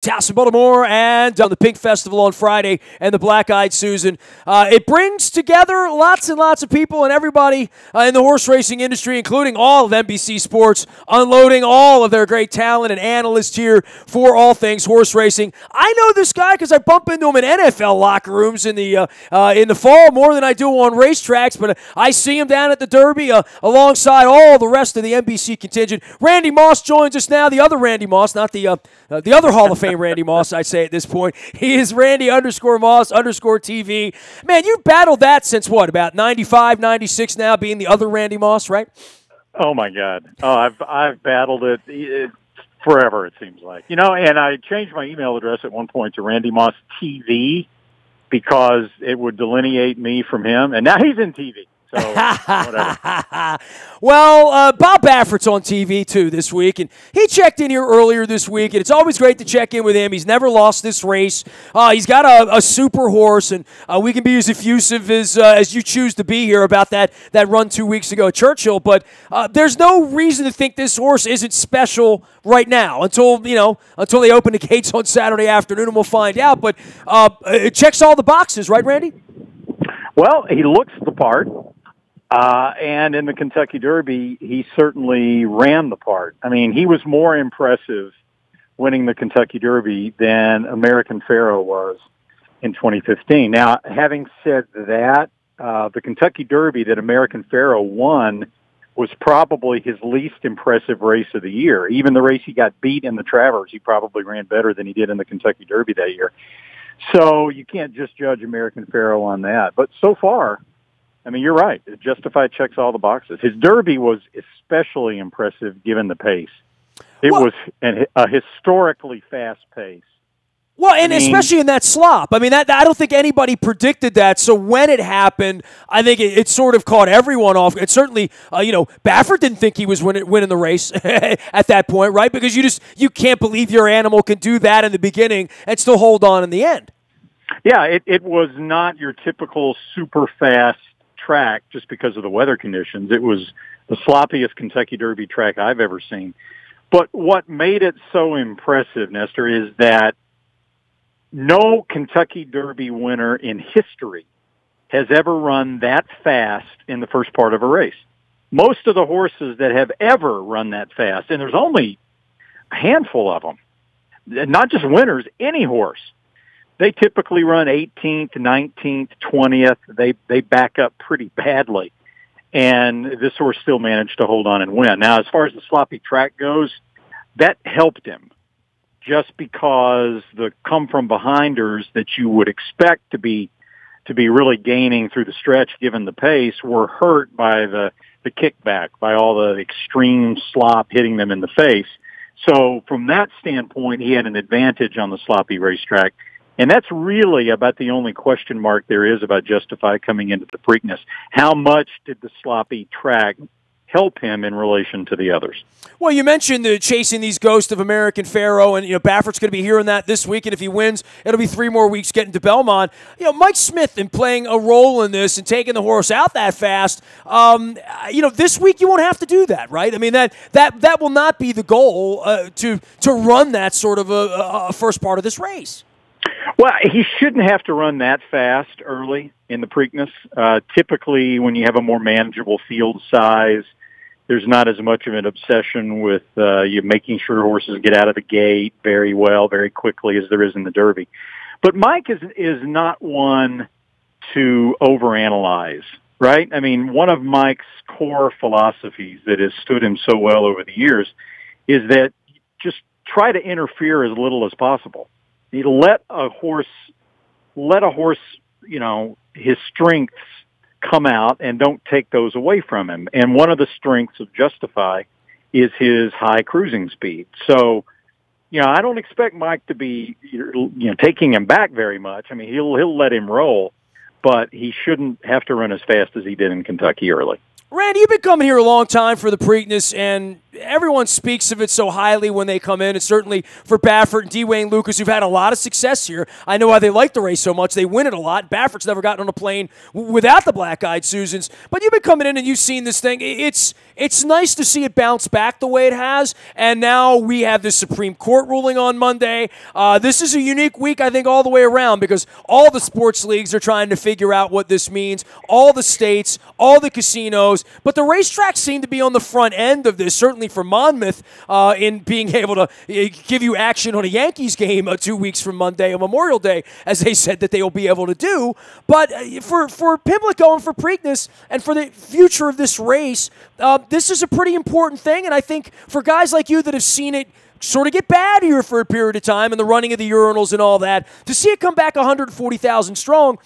House in Baltimore and on the Pink Festival on Friday and the Black Eyed Susan. It brings together lots and lots of people and everybody in the horse racing industry, including all of NBC Sports, unloading all of their great talent and analysts here for all things horse racing. I know this guy because I bump into him in NFL locker rooms in the fall more than I do on racetracks, but I see him down at the Derby alongside all the rest of the NBC contingent. Randy Moss joins us now, the other Randy Moss, not the other Hall of Fame Randy Moss, I'd say at this point. He is Randy_Moss_TV. Man, you've battled that since what, about 95, 96 now, being the other Randy Moss, right? Oh, my God. Oh, I've battled it forever, it seems like. And I changed my email address at one point to Randy Moss TV because it would delineate me from him, and now he's in TV. So, whatever. Well, Bob Baffert's on TV, too, this week, and he checked in here earlier this week, and it's always great to check in with him. He's never lost this race. He's got a super horse, and we can be as effusive as you choose to be here about that run 2 weeks ago at Churchill, but there's no reason to think this horse isn't special right now until they open the gates on Saturday afternoon, and we'll find out. But it checks all the boxes, right, Randy? Well, he looks the part. And in the Kentucky Derby, he certainly ran the part. I mean, he was more impressive winning the Kentucky Derby than American Pharoah was in 2015. Now, having said that, the Kentucky Derby that American Pharoah won was probably his least impressive race of the year. Even the race he got beat in the Travers, he probably ran better than he did in the Kentucky Derby that year. So you can't just judge American Pharoah on that. But so far, I mean, you're right. Justified checks all the boxes. His Derby was especially impressive given the pace. It was a historically fast pace. Well, and especially in that slop. I mean, I don't think anybody predicted that. So when it happened, I think it sort of caught everyone off. It certainly, Baffert didn't think he was winning the race at that point, right? Because you can't believe your animal can do that in the beginning and still hold on in the end. Yeah, it was not your typical super fast track just because of the weather conditions. It was the sloppiest Kentucky Derby track I've ever seen. But what made it so impressive, Nestor, is that no Kentucky Derby winner in history has ever run that fast in the first part of a race. Most of the horses that have ever run that fast, and there's only a handful of them, not just winners, any horse, they typically run 18th, 19th, 20th. They back up pretty badly. And this horse still managed to hold on and win. Now, as far as the sloppy track goes, that helped him just because the come-from-behinders that you would expect to be really gaining through the stretch given the pace were hurt by the kickback, by all the extreme slop hitting them in the face. So from that standpoint, he had an advantage on the sloppy racetrack. And that's really about the only question mark there is about Justified coming into the Preakness. How much did the sloppy track help him in relation to the others? Well, you mentioned chasing these ghosts of American Pharoah, and Baffert's going to be hearing that this week, and if he wins, it'll be 3 more weeks getting to Belmont. Mike Smith in playing a role in this and taking the horse out that fast. This week you won't have to do that, right? I mean that will not be the goal to run that sort of a first part of this race. Well, he shouldn't have to run that fast early in the Preakness. Typically, when you have a more manageable field size, there's not as much of an obsession with you making sure horses get out of the gate very well, very quickly as there is in the Derby. But Mike is not one to overanalyze, right? I mean, one of Mike's core philosophies that has stood him so well over the years is that just try to interfere as little as possible. You let a horse, his strengths come out and don't take those away from him. And one of the strengths of Justify is his high cruising speed. So, I don't expect Mike to be, taking him back very much. I mean, he'll let him roll, but he shouldn't have to run as fast as he did in Kentucky early. Randy, you've been coming here a long time for the Preakness, and everyone speaks of it so highly when they come in, and certainly for Baffert and D. Wayne Lucas, who've had a lot of success here. I know why they like the race so much. They win it a lot. Baffert's never gotten on a plane without the Black-Eyed Susans. But you've been coming in and you've seen this thing. It's nice to see it bounce back the way it has, and now we have this Supreme Court ruling on Monday. This is a unique week, I think, all the way around, because all the sports leagues are trying to figure out what this means, all the states, all the casinos, but the racetracks seem to be on the front end of this, certainly for Monmouth, in being able to give you action on a Yankees game 2 weeks from Monday, on Memorial Day, as they said that they will be able to do. But for Pimlico and for Preakness and for the future of this race, this is a pretty important thing. And I think for guys like you that have seen it sort of get bad here for a period of time and the running of the urinals and all that, to see it come back 140,000 strong,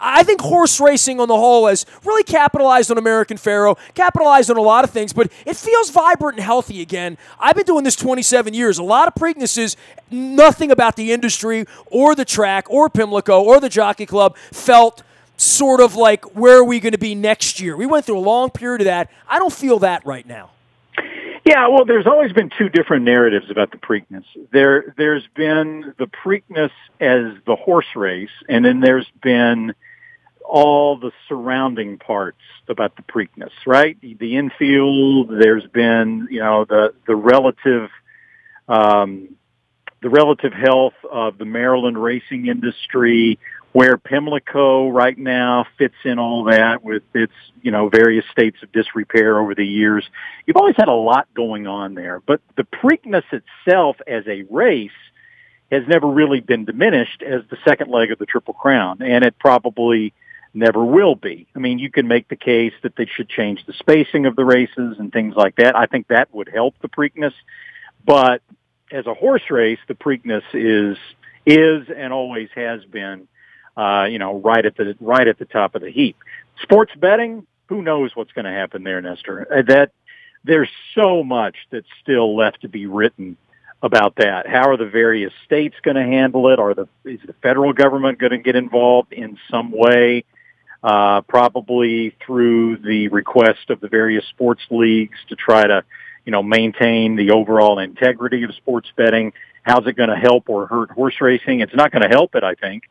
I think horse racing on the whole has really capitalized on American Pharoah, capitalized on a lot of things, but it feels vibrant and healthy again. I've been doing this 27 years. A lot of Preaknesses, nothing about the industry or the track or Pimlico or the Jockey Club felt sort of like, where are we going to be next year? We went through a long period of that. I don't feel that right now. Yeah, well, there's always been two different narratives about the Preakness. There's been the Preakness as the horse race, and then there's been all the surrounding parts about the Preakness, right? The infield, there's been, the relative health of the Maryland racing industry, where Pimlico right now fits in all that with its, various states of disrepair over the years. You've always had a lot going on there. But the Preakness itself as a race has never really been diminished as the second leg of the Triple Crown, and it probably never will be. I mean, you can make the case that they should change the spacing of the races and things like that. I think that would help the Preakness. But as a horse race, the Preakness is and always has been right at the top of the heap. Sports betting, who knows what's going to happen there, Nestor? There's so much that's still left to be written about that. How are the various states going to handle it? Is the federal government going to get involved in some way? Probably through the request of the various sports leagues to try to, maintain the overall integrity of sports betting. How's it going to help or hurt horse racing? It's not going to help it, I think,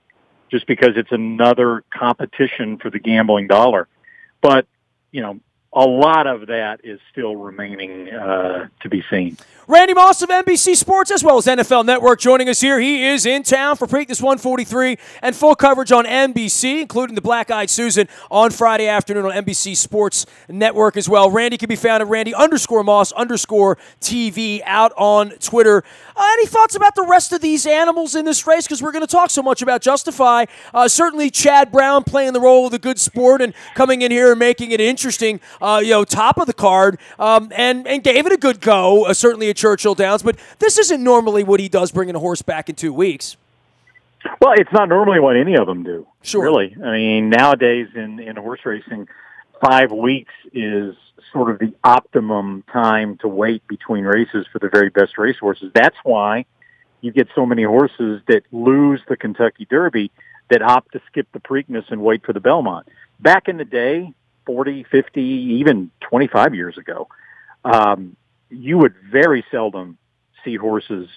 just because it's another competition for the gambling dollar. But, a lot of that is still remaining to be seen. Randy Moss of NBC Sports, as well as NFL Network, joining us here. He is in town for Preakness 143 and full coverage on NBC, including the Black-Eyed Susan on Friday afternoon on NBC Sports Network as well. Randy can be found at Randy_Moss_TV out on Twitter. Any thoughts about the rest of these animals in this race? Because we're going to talk so much about Justify. Certainly Chad Brown playing the role of the good sport and coming in here and making it interesting, top of the card, and gave it a good go, certainly at Churchill Downs. But this isn't normally what he does, bringing a horse back in 2 weeks. Well, it's not normally what any of them do. Sure. Really. I mean, nowadays in horse racing, 5 weeks is sort of the optimum time to wait between races for the very best racehorses. That's why you get so many horses that lose the Kentucky Derby that opt to skip the Preakness and wait for the Belmont. Back in the day, 40, 50, even 25 years ago, you would very seldom see horses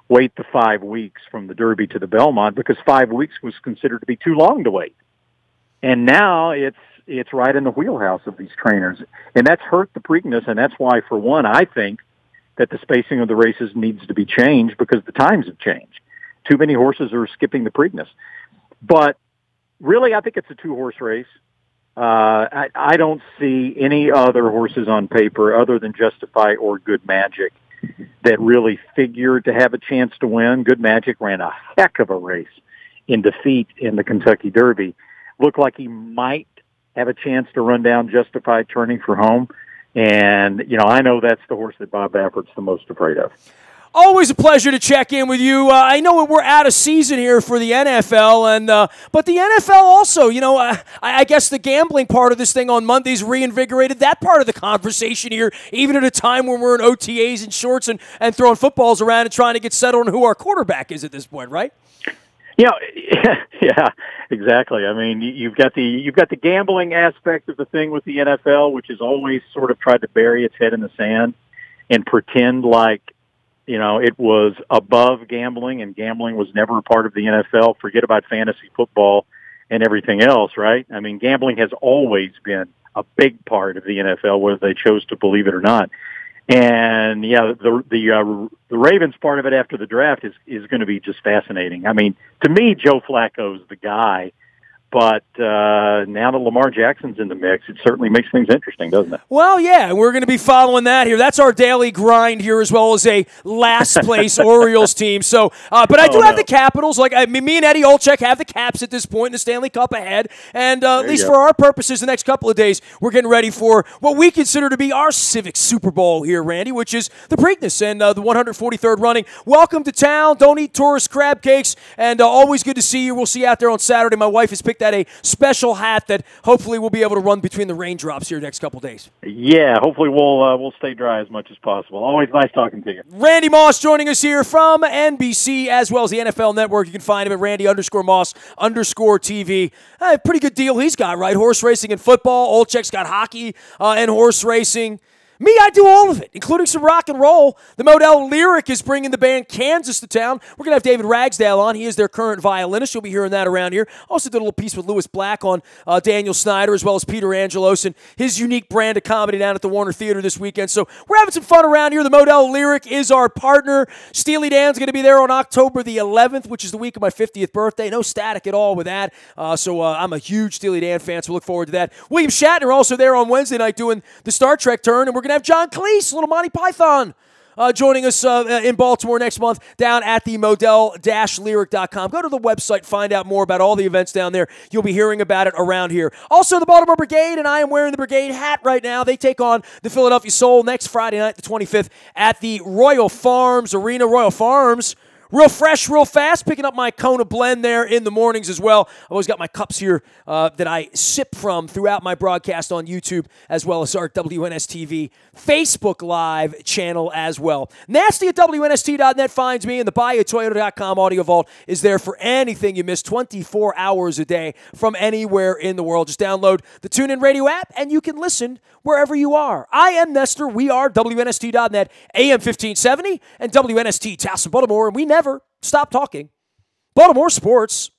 wait the 5 weeks from the Derby to the Belmont because 5 weeks was considered to be too long to wait. And now it's right in the wheelhouse of these trainers. And that's hurt the Preakness, and that's why, for one, I think that the spacing of the races needs to be changed because the times have changed. Too many horses are skipping the Preakness. But really, I think it's a two-horse race. I don't see any other horses on paper other than Justify or Good Magic that really figured to have a chance to win. Good Magic ran a heck of a race in defeat in the Kentucky Derby. Looked like he might have a chance to run down Justify turning for home. And, I know that's the horse that Bob Baffert's the most afraid of. Always a pleasure to check in with you. I know we're out of season here for the NFL, but the NFL also, I guess the gambling part of this thing on Mondays reinvigorated that part of the conversation here, even at a time when we're in OTAs and shorts and throwing footballs around and trying to get settled on who our quarterback is at this point, right? You know, yeah, exactly. I mean, you've got the gambling aspect of the thing with the NFL, which has always sort of tried to bury its head in the sand and pretend like, it was above gambling, and gambling was never a part of the NFL. Forget about fantasy football and everything else, right? I mean, gambling has always been a big part of the NFL, whether they chose to believe it or not. And yeah, the Ravens part of it after the draft is going to be just fascinating. I mean, to me, Joe Flacco's the guy. But now that Lamar Jackson's in the mix, it certainly makes things interesting, doesn't it? Well, yeah, we're going to be following that here. That's our daily grind here, as well as a last-place Orioles team. So, but I do have the Capitals. Like, me and Eddie Olczyk have the Caps at this point in the Stanley Cup ahead. And at least for our purposes, the next couple of days, we're getting ready for what we consider to be our civic Super Bowl here, Randy, which is the Preakness and the 143rd running. Welcome to town. Don't eat tourist crab cakes. And always good to see you. We'll see you out there on Saturday. My wife has picked that a special hat that hopefully we'll be able to run between the raindrops here next couple days. Yeah, hopefully we'll stay dry as much as possible. Always nice talking to you. Randy Moss joining us here from NBC as well as the NFL Network. You can find him at Randy_Moss_TV. Pretty good deal he's got, right? Horse racing and football. Olczyk's got hockey and horse racing. Me, I do all of it, including some rock and roll. The Model Lyric is bringing the band Kansas to town. We're going to have David Ragsdale on. He is their current violinist. You'll be hearing that around here. Also did a little piece with Lewis Black on Daniel Snyder, as well as Peter Angelos and his unique brand of comedy down at the Warner Theater this weekend. So we're having some fun around here. The Model Lyric is our partner. Steely Dan's going to be there on October the 11th, which is the week of my 50th birthday. No static at all with that. So I'm a huge Steely Dan fan, so look forward to that. William Shatner also there on Wednesday night doing the Star Trek turn, and we're going to have John Cleese, little Monty Python, joining us in Baltimore next month down at the Model-Lyric.com. Go to the website, find out more about all the events down there. You'll be hearing about it around here. Also, the Baltimore Brigade, and I am wearing the Brigade hat right now. They take on the Philadelphia Soul next Friday night, the 25th, at the Royal Farms Arena. Royal Farms, real fresh, real fast, picking up my Kona blend there in the mornings as well. I've always got my cups here that I sip from throughout my broadcast on YouTube, as well as our WNSTV Facebook Live channel as well. Nasty at WNST.net finds me, and the BuyAToyota.com audio vault is there for anything you miss 24 hours a day from anywhere in the world. Just download the TuneIn Radio app, and you can listen wherever you are. I am Nestor. We are WNST.net, AM 1570, and WNST Towson, Baltimore, and we never stop talking Baltimore sports.